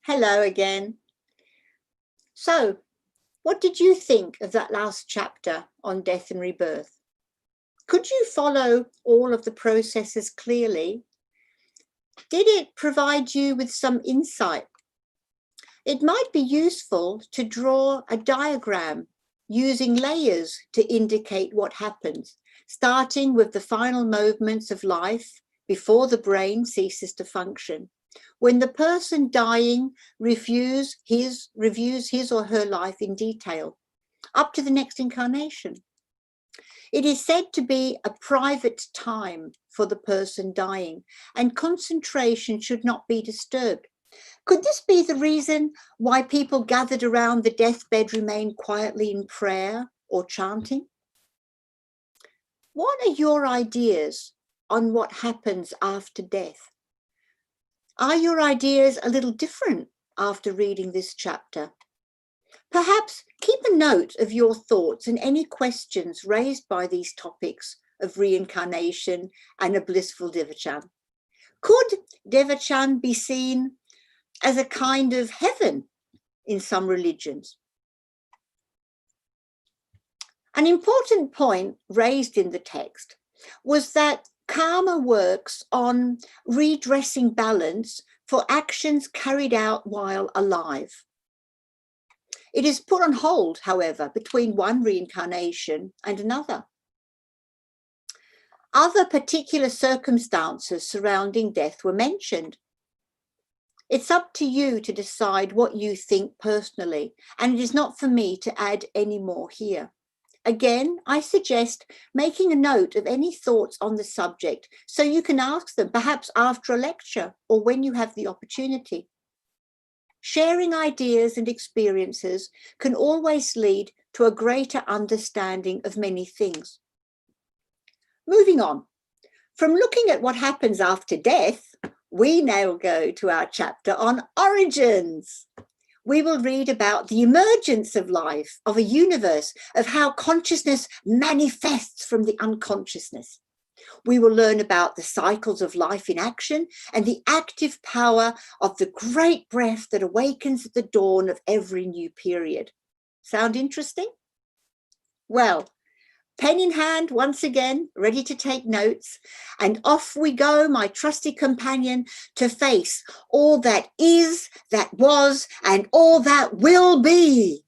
Hello again. So, what did you think of that last chapter on death and rebirth? Could you follow all of the processes clearly? Did it provide you with some insight? It might be useful to draw a diagram using layers to indicate what happens, starting with the final moments of life before the brain ceases to function, when the person dying reviews his or her life in detail, up to the next incarnation. It is said to be a private time for the person dying, and concentration should not be disturbed. Could this be the reason why people gathered around the deathbed remained quietly in prayer or chanting? What are your ideas on what happens after death? Are your ideas a little different after reading this chapter? Perhaps keep a note of your thoughts and any questions raised by these topics of reincarnation and a blissful Devachan. Could Devachan be seen as a kind of heaven in some religions? An important point raised in the text was that karma works on redressing balance for actions carried out while alive. It is put on hold, however, between one reincarnation and another. Other particular circumstances surrounding death were mentioned. It's up to you to decide what you think personally, and it is not for me to add any more here. Again, I suggest making a note of any thoughts on the subject so you can ask them, perhaps after a lecture or when you have the opportunity. Sharing ideas and experiences can always lead to a greater understanding of many things. Moving on, from looking at what happens after death, we now go to our chapter on origins. We will read about the emergence of life, of a universe, of how consciousness manifests from the unconsciousness. We will learn about the cycles of life in action and the active power of the great breath that awakens at the dawn of every new period. Sound interesting? Well, pen in hand once again, ready to take notes, and off we go, my trusty companion, to face all that is, that was, and all that will be.